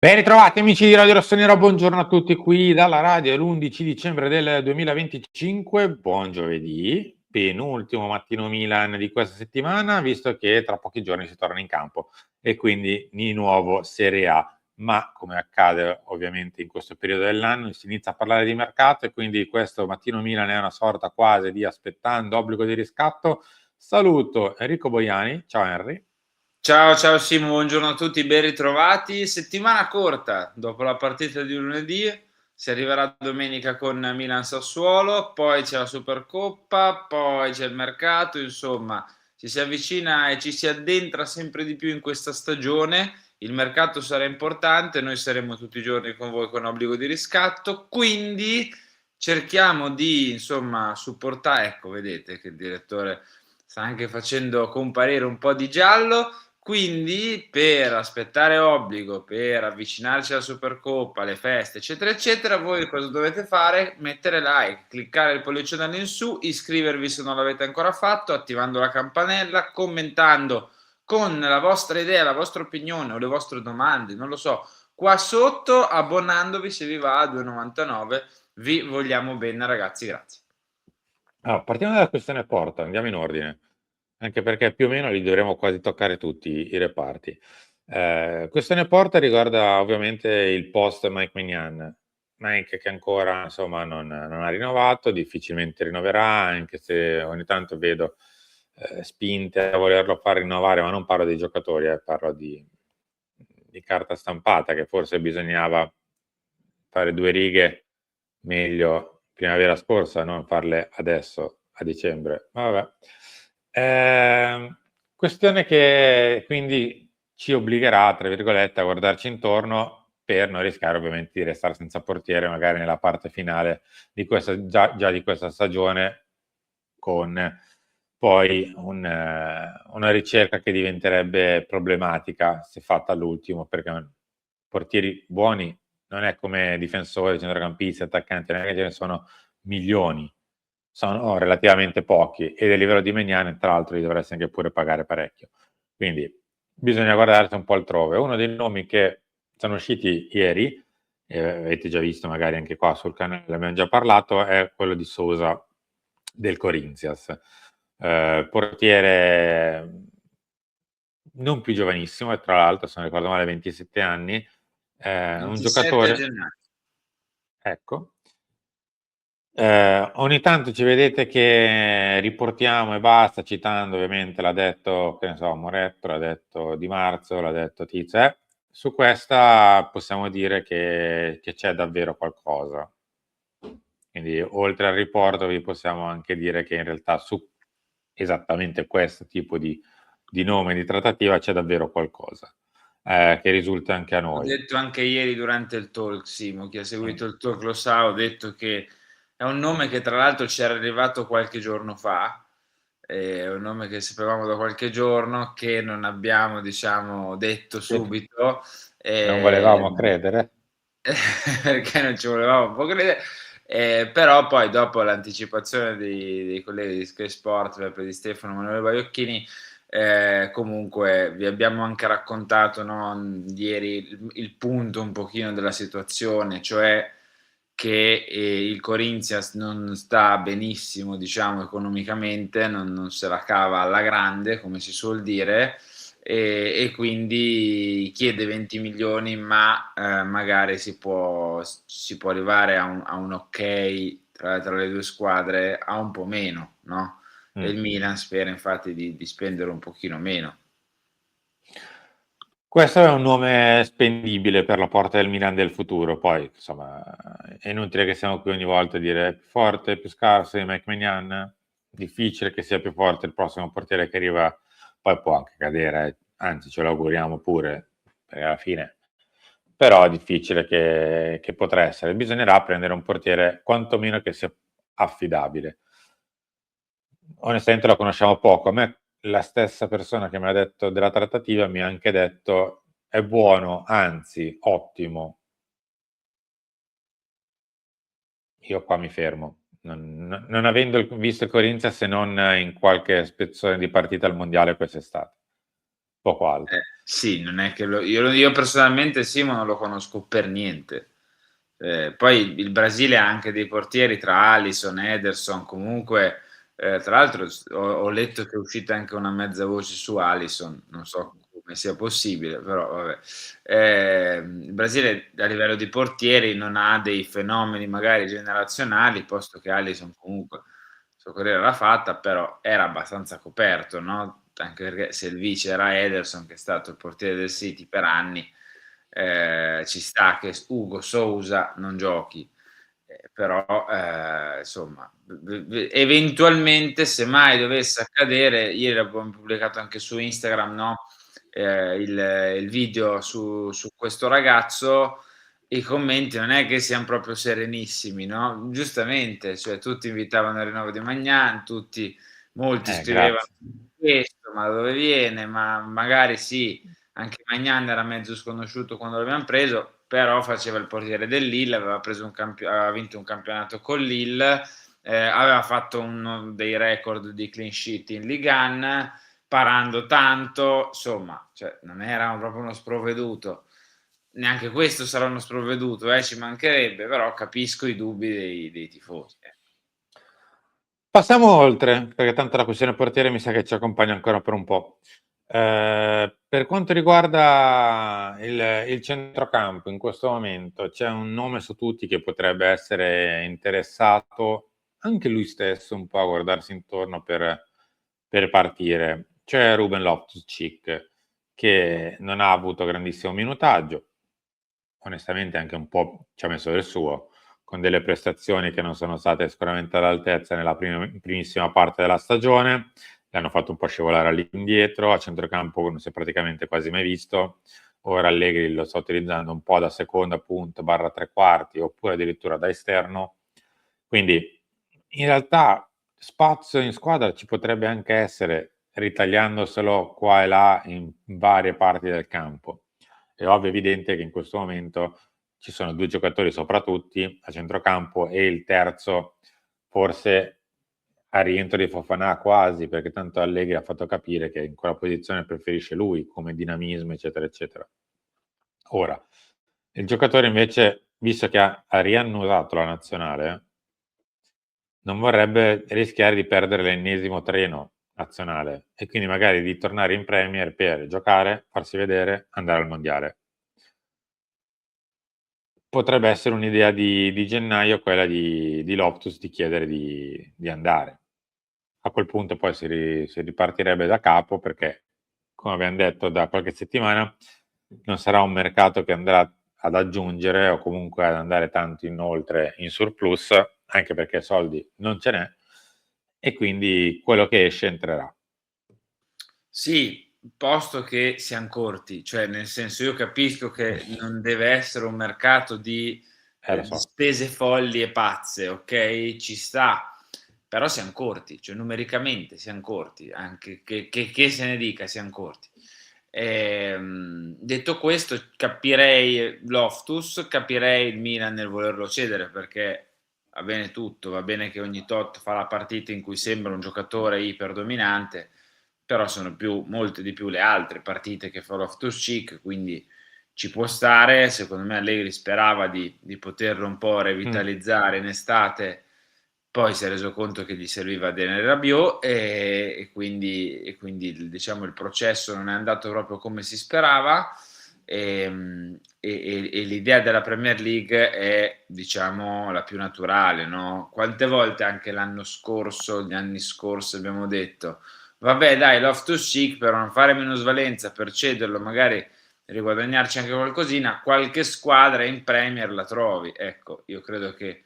Ben ritrovati amici di Radio Rossonero, buongiorno a tutti qui dalla radio, è l'11 dicembre del 2025, buon giovedì, penultimo mattino Milan di questa settimana, visto che tra pochi giorni si torna in campo e quindi di nuovo Serie A, ma come accade ovviamente in questo periodo dell'anno si inizia a parlare di mercato e quindi questo mattino Milan è una sorta quasi di aspettando obbligo di riscatto. Saluto Enrico Boiani, ciao Henry. Ciao Simo, buongiorno a tutti, ben ritrovati. Settimana corta dopo la partita di lunedì, si arriverà domenica con Milan-Sassuolo, poi c'è la Supercoppa, poi c'è il mercato, insomma, ci si avvicina e ci si addentra sempre di più in questa stagione. Il mercato sarà importante, noi saremo tutti i giorni con voi con obbligo di riscatto, quindi cerchiamo di, insomma, supportare. Ecco, vedete che il direttore sta anche facendo comparire un po' di giallo. Quindi per aspettare obbligo, per avvicinarci alla Supercoppa, alle feste, eccetera, eccetera, voi cosa dovete fare? Mettere like, cliccare il pollice in su, iscrivervi se non l'avete ancora fatto, attivando la campanella, commentando con la vostra idea, la vostra opinione o le vostre domande, non lo so, qua sotto, abbonandovi se vi va a 2,99. Vi vogliamo bene ragazzi, grazie. Allora, partiamo dalla questione porta, andiamo in ordine, anche perché più o meno li dovremo quasi toccare tutti i reparti. Questione porta riguarda ovviamente il post Mike Maignan. Mike che ancora insomma non ha rinnovato, difficilmente rinnoverà, anche se ogni tanto vedo spinte a volerlo far rinnovare, ma non parlo dei giocatori, parlo di carta stampata, che forse bisognava fare due righe meglio primavera scorsa, non farle adesso a dicembre. Ma vabbè. Questione che quindi ci obbligherà, tra virgolette, a guardarci intorno per non rischiare ovviamente di restare senza portiere magari nella parte finale di questa, già di questa stagione, con poi una ricerca che diventerebbe problematica se fatta all'ultimo, perché portieri buoni non è come difensori, centrocampisti, attaccanti, non è che ce ne sono milioni, sono relativamente pochi e a livello di mediane tra l'altro li dovresti anche pure pagare parecchio, quindi bisogna guardarsi un po' altrove. Uno dei nomi che sono usciti ieri, avete già visto magari anche qua sul canale, abbiamo già parlato, è quello di Sousa del Corinthians, portiere non più giovanissimo e tra l'altro se non ricordo male 27 anni, un 27 giocatore, gennaio. ecco. Ogni tanto ci vedete che riportiamo e basta, citando ovviamente l'ha detto, che ne so, Moretto, l'ha detto Di Marzio, l'ha detto Tizè. Su questa possiamo dire che c'è davvero qualcosa. Quindi oltre al riporto vi possiamo anche dire che in realtà su esattamente questo tipo di nome di trattativa c'è davvero qualcosa che risulta anche a Ho noi. detto anche ieri durante il talk, Simo, chi ha Mm. seguito il talk lo sa, ho detto che è un nome che tra l'altro ci era arrivato qualche giorno fa, è un nome che sapevamo da qualche giorno, che non abbiamo, diciamo, detto Sì. subito, Non eh, volevamo credere. perché non ci volevamo un po' credere, però poi dopo l'anticipazione dei colleghi di Sky Sport, Peppe Di Stefano, Manuele Baiocchini, comunque vi abbiamo anche raccontato, no, ieri il punto un pochino della situazione, cioè che il Corinthians non sta benissimo, diciamo, economicamente, non se la cava alla grande, come si suol dire, e quindi chiede 20 milioni, ma magari si può arrivare a un ok tra le due squadre a un po' meno, no? E Mm. il Milan spera infatti di spendere un pochino meno. Questo è un nome spendibile per la porta del Milan del futuro. Poi, insomma, è inutile che siamo qui ogni volta a dire più forte, più scarso di Mike Maignan. Difficile che sia più forte il prossimo portiere che arriva, poi può anche cadere, anzi ce lo auguriamo pure, perché alla fine, però è difficile che potrà essere. Bisognerà prendere un portiere quantomeno che sia affidabile. Onestamente lo conosciamo poco. A me la stessa persona che mi ha detto della trattativa mi ha anche detto è buono, anzi ottimo. Io qua mi fermo. Non avendo visto il Corinthians se non in qualche spezzone di partita al mondiale quest'estate. poco altro. Sì, non è che io personalmente Simo non lo conosco per niente. Poi il Brasile ha anche dei portieri tra Alisson, Ederson, comunque, tra l'altro ho letto che è uscita anche una mezza voce su Alisson, non so come sia possibile, però vabbè. Il Brasile a livello di portieri non ha dei fenomeni magari generazionali, posto che Alisson comunque la sua carriera l'ha fatta, però era abbastanza coperto, no? Anche perché se il vice era Ederson, che è stato il portiere del City per anni, ci sta che Hugo Sousa non giochi, però insomma, eventualmente se mai dovesse accadere, ieri abbiamo pubblicato anche su Instagram, no? Il video su questo ragazzo, i commenti non è che siano proprio serenissimi, no? Giustamente, cioè tutti invitavano al rinnovo di Maignan, molti scrivevano Grazie. questo, ma da dove viene? Ma magari sì, anche Maignan era mezzo sconosciuto quando l'abbiamo preso, però faceva il portiere del Lille, aveva vinto un campionato con Lille, aveva fatto uno dei record di clean sheet in Ligue 1, parando tanto, insomma, cioè, non era proprio uno sprovveduto. Neanche questo sarà uno sprovveduto, ci mancherebbe, però capisco i dubbi dei tifosi. Passiamo oltre, perché tanto la questione portiere mi sa che ci accompagna ancora per un po'. Per quanto riguarda il centrocampo, in questo momento c'è un nome su tutti che potrebbe essere interessato, anche lui stesso, un po' a guardarsi intorno per partire. C'è Ruben Loftus-Cheek, che non ha avuto grandissimo minutaggio, onestamente anche un po' ci ha messo del suo, con delle prestazioni che non sono state sicuramente all'altezza nella primissima parte della stagione, l'hanno fatto un po' scivolare all'indietro, a centrocampo non si è praticamente quasi mai visto, ora Allegri lo sta utilizzando un po' da seconda punta barra tre quarti oppure addirittura da esterno, quindi in realtà spazio in squadra ci potrebbe anche essere, ritagliandoselo qua e là in varie parti del campo. È ovvio, evidente che in questo momento ci sono due giocatori soprattutto a centrocampo e il terzo forse a rientro di Fofana quasi, perché tanto Allegri ha fatto capire che in quella posizione preferisce lui come dinamismo, eccetera, eccetera. Ora, il giocatore invece, visto che ha riannusato la nazionale, non vorrebbe rischiare di perdere l'ennesimo treno nazionale e quindi magari di tornare in Premier per giocare, farsi vedere, andare al mondiale. Potrebbe essere un'idea di gennaio quella di Loftus di chiedere di andare. A quel punto poi si ripartirebbe da capo perché, come abbiamo detto da qualche settimana, non sarà un mercato che andrà ad aggiungere o comunque ad andare tanto in oltre in surplus, anche perché soldi non ce n'è, e quindi quello che esce entrerà. Sì, posto che siam corti, cioè nel senso io capisco che non deve essere un mercato Lo di so. spese folli e pazze, okay, ci sta, però siam corti, cioè numericamente siam corti, anche che se ne dica siam corti. Detto questo capirei Loftus, capirei il Milan nel volerlo cedere perché va bene tutto, va bene che ogni tot fa la partita in cui sembra un giocatore iperdominante, però sono molte di più le altre partite che fa Loftus-Cheek, quindi ci può stare. Secondo me Allegri sperava di poterlo un po' Mm. revitalizzare in estate, poi si è reso conto che gli serviva Daniel Rabiot e quindi diciamo il processo non è andato proprio come si sperava. E l'idea della Premier League è, diciamo, la più naturale, no? Quante volte anche l'anno scorso, gli anni scorsi abbiamo detto vabbè dai, Loftus-Cheek per non fare minusvalenza, per cederlo, magari riguadagnarci anche qualcosina, qualche squadra in Premier la trovi. Ecco, io credo che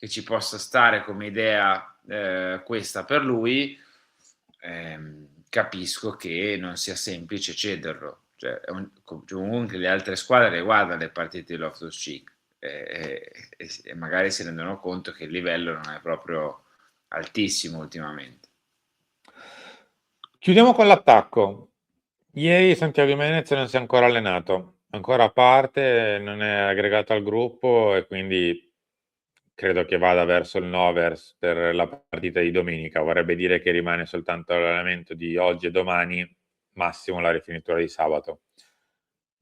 ci possa stare come idea questa per lui. Capisco che non sia semplice cederlo. Cioè, comunque le altre squadre guardano le partite di Loftus-Cheek e magari si rendono conto che il livello non è proprio altissimo ultimamente. Chiudiamo con l'attacco. Ieri Santiago Jimenez non si è ancora allenato, ancora a parte, non è aggregato al gruppo e quindi credo che vada verso il Novers per la partita di domenica. Vorrebbe dire che rimane soltanto l'allenamento di oggi e domani, massimo la rifinitura di sabato.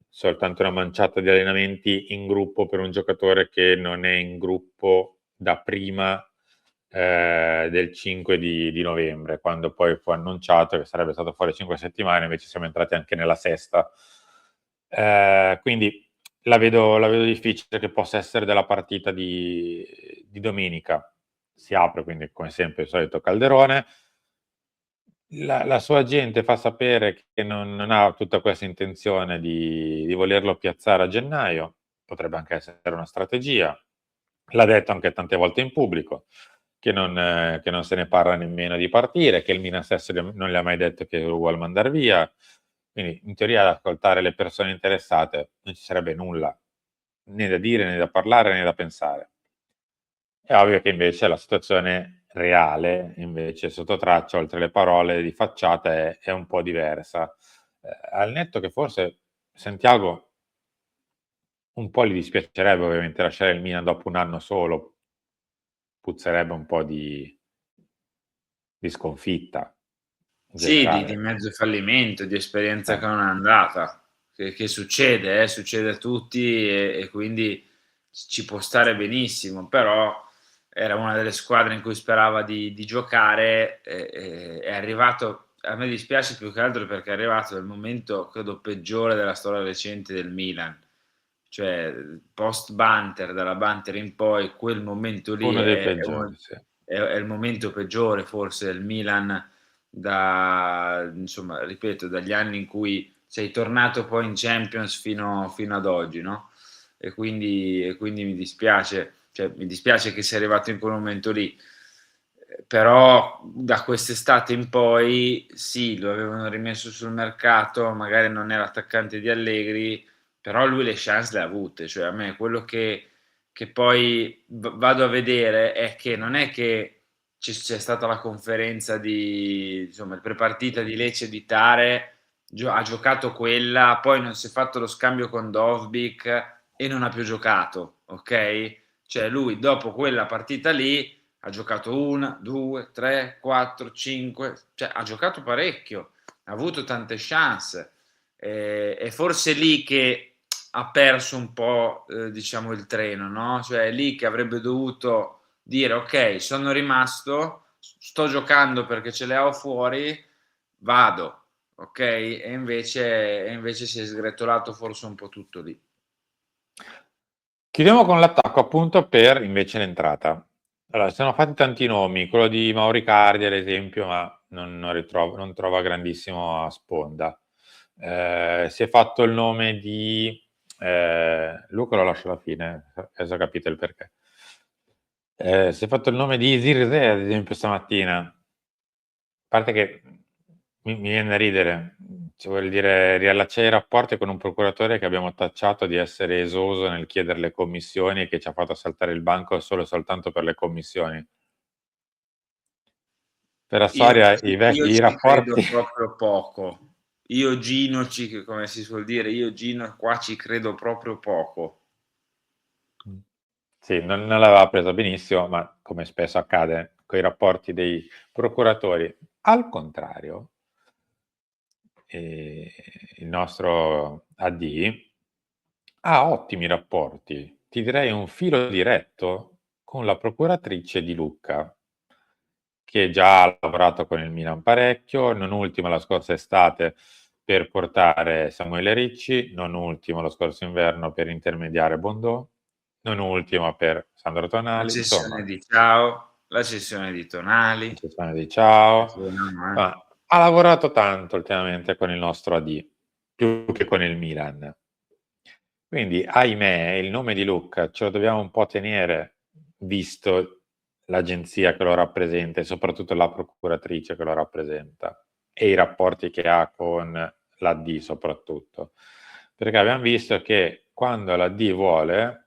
Soltanto una manciata di allenamenti in gruppo per un giocatore che non è in gruppo da prima del 5 di novembre, quando poi fu annunciato che sarebbe stato fuori 5 settimane, invece siamo entrati anche nella sesta. Quindi la vedo difficile che possa essere della partita di domenica. Si apre quindi come sempre il solito calderone. La sua gente fa sapere che non ha tutta questa intenzione di volerlo piazzare a gennaio, potrebbe anche essere una strategia. L'ha detto anche tante volte in pubblico, che non se ne parla nemmeno di partire, che il Milan stesso non gli ha mai detto che lo vuole mandare via. Quindi in teoria ad ascoltare le persone interessate non ci sarebbe nulla, né da dire, né da parlare, né da pensare. È ovvio che invece la situazione reale, invece sotto traccia, oltre le parole di facciata, è un po' diversa. Al netto che forse Santiago un po' gli dispiacerebbe ovviamente lasciare il Milan dopo un anno solo, puzzerebbe un po' di sconfitta in Sì, di generale. mezzo fallimento, di esperienza Eh, che non è andata, che succede, succede a tutti e quindi ci può stare benissimo, però era una delle squadre in cui sperava di giocare, è arrivato, a me dispiace più che altro perché è arrivato nel momento, credo, peggiore della storia recente del Milan, cioè post Banter, dalla Banter in poi, quel momento lì uno dei peggiori, sì. è il momento peggiore forse del Milan da, insomma, ripeto, dagli anni in cui sei tornato poi in Champions fino ad oggi, no? E quindi mi dispiace, cioè, mi dispiace che sia arrivato in quel momento lì. Però da quest'estate in poi sì, lo avevano rimesso sul mercato, magari non è l'attaccante di Allegri, però lui le chance le ha avute, cioè a me quello che poi vado a vedere è che non è che c'è stata la conferenza di, insomma, il prepartita di Lecce di Tare, ha giocato quella, poi non si è fatto lo scambio con Dovbyk e non ha più giocato, ok? Cioè lui dopo quella partita lì ha giocato una, due, tre, quattro, cinque, cioè ha giocato parecchio, ha avuto tante chance, è forse lì che ha perso un po', diciamo, il treno, no? Cioè è lì che avrebbe dovuto dire ok, sono rimasto, sto giocando perché ce le ho fuori, vado, ok? E invece si è sgretolato forse un po' tutto lì. Chiudiamo con l'attacco appunto per invece l'entrata. Allora, si sono fatti tanti nomi, quello di Mauricardi ad esempio, ma non trova grandissimo sponda. Si è fatto il nome di Luca, lo lascio alla fine, adesso capite il perché. Si è fatto il nome di Zirze ad esempio stamattina. A parte che mi viene da ridere, ci vuol dire riallacciare i rapporti con un procuratore che abbiamo tacciato di essere esoso nel chiedere le commissioni e che ci ha fatto saltare il banco solo e soltanto per le commissioni. Per la storia Io i ci credo rapporti proprio poco. Io Gino, come si suol dire, io Gino qua ci credo proprio poco. sì, non l'aveva presa benissimo, ma come spesso accade con i rapporti dei procuratori. Al contrario, il nostro AD ha ottimi rapporti, ti direi un filo diretto con la procuratrice di Lucca, che già ha lavorato con il Milan parecchio, non ultimo la scorsa estate per portare Samuele Ricci, non ultimo lo scorso inverno per intermediare Bondò, non ultimo per Sandro La Tonali, cessione insomma, di Ciao, la cessione di Tonali. concessione di ciao, Speriamo, ma ha lavorato tanto ultimamente con il nostro AD, più che con il Milan. Quindi, ahimè, il nome di Luca ce lo dobbiamo un po' tenere, visto l'agenzia che lo rappresenta e soprattutto la procuratrice che lo rappresenta e i rapporti che ha con l'AD soprattutto. Perché abbiamo visto che quando l'AD vuole,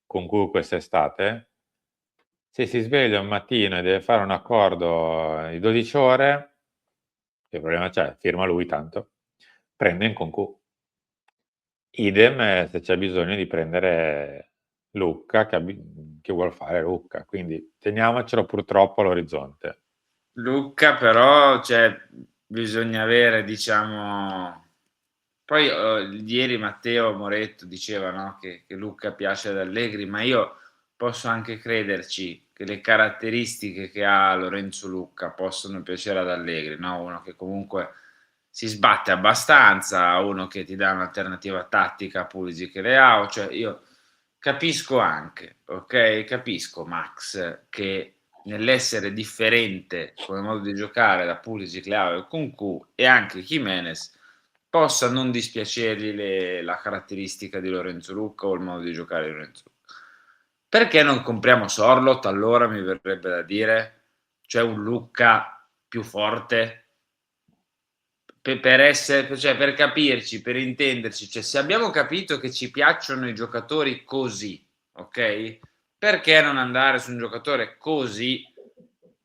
con cui quest'estate, se si sveglia un mattino e deve fare un accordo di 12 ore, che problema c'è? Firma lui tanto, prende in concu. Idem se c'è bisogno di prendere Lucca, che vuol fare Lucca, quindi teniamocelo purtroppo all'orizzonte. Lucca però, cioè, bisogna avere, diciamo... Poi ieri Matteo Moretto diceva, no, che Lucca piace ad Allegri, ma io posso anche crederci che le caratteristiche che ha Lorenzo Lucca possono piacere ad Allegri, no? Uno che comunque si sbatte abbastanza, uno che ti dà un'alternativa tattica a Pulisic che le ha, cioè io capisco anche, ok? Capisco Max che nell'essere differente come modo di giocare da Pulisic, Leao e Kunku e anche Jimenez possa non dispiacergli la caratteristica di Lorenzo Lucca o il modo di giocare di Lorenzo Lucca. Perché non compriamo Sorlot allora, mi verrebbe da dire, cioè un Lucca più forte per capirci, per intenderci, cioè se abbiamo capito che ci piacciono i giocatori così, ok? Perché non andare su un giocatore così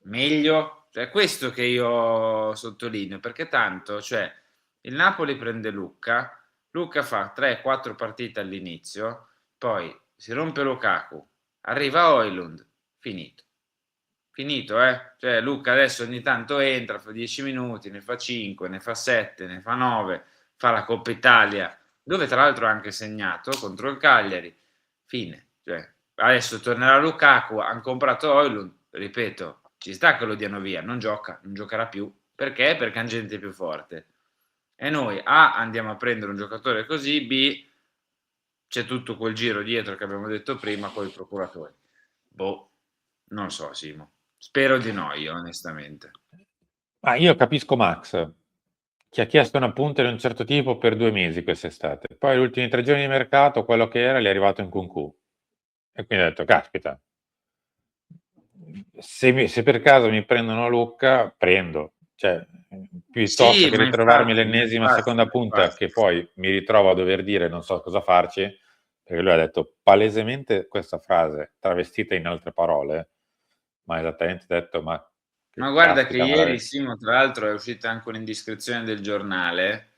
meglio? Cioè, questo che io sottolineo, perché tanto, cioè, il Napoli prende Lucca, Lucca fa 3-4 partite all'inizio, poi si rompe Lukaku, arriva Højlund, finito. Finito, Cioè, Lucca adesso ogni tanto entra, fa 10 minuti, ne fa 5, ne fa 7, ne fa 9, fa la Coppa Italia, dove tra l'altro ha anche segnato contro il Cagliari. Fine. Cioè, adesso tornerà Lukaku, hanno comprato Højlund, ripeto, ci sta che lo diano via, non gioca, non giocherà più. Perché? Perché hanno gente più forte. E noi A, andiamo a prendere un giocatore così, B, c'è tutto quel giro dietro che abbiamo detto prima con i procuratori. Boh, non so, Simo. Spero di no, io onestamente. Ma io capisco Max, che ha chiesto una punta di un certo tipo per 2 mesi quest'estate. Poi, gli ultimi 3 giorni di mercato, quello che era, gli è arrivato in Kunku. E quindi ho detto, caspita, se per caso mi prendono Lucca, prendo. Cioè, piuttosto Sì, che ritrovarmi l'ennesima seconda ma punta infatti. che poi mi ritrovo a dover dire non so cosa farci, perché lui ha detto palesemente questa frase travestita in altre parole, ma esattamente detto, ma Ma che guarda che caspita, ieri, Simo, tra l'altro è uscita anche un'indiscrezione del giornale,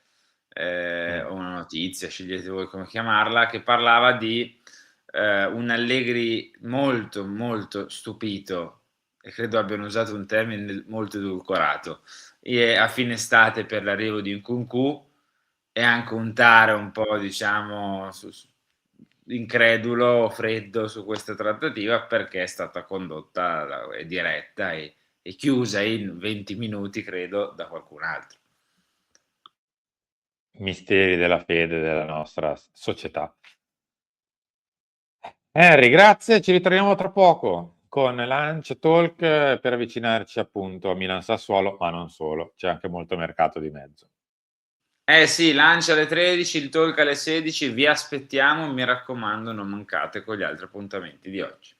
mm. o una notizia, scegliete voi come chiamarla, che parlava di un Allegri molto, molto stupito, e credo abbiano usato un termine molto edulcorato, a fine estate per l'arrivo di Nkunku e anche un Tare un po', diciamo, incredulo, freddo su questa trattativa perché è stata condotta e diretta e chiusa in 20 minuti, credo, da qualcun altro. Misteri della fede della nostra società. Henry, grazie, ci ritroviamo tra poco con Lunch Talk per avvicinarci appunto a Milan-Sassuolo, ma non solo, c'è anche molto mercato di mezzo. Eh sì, lancia alle 13, il talk alle 16, vi aspettiamo, mi raccomando, non mancate con gli altri appuntamenti di oggi.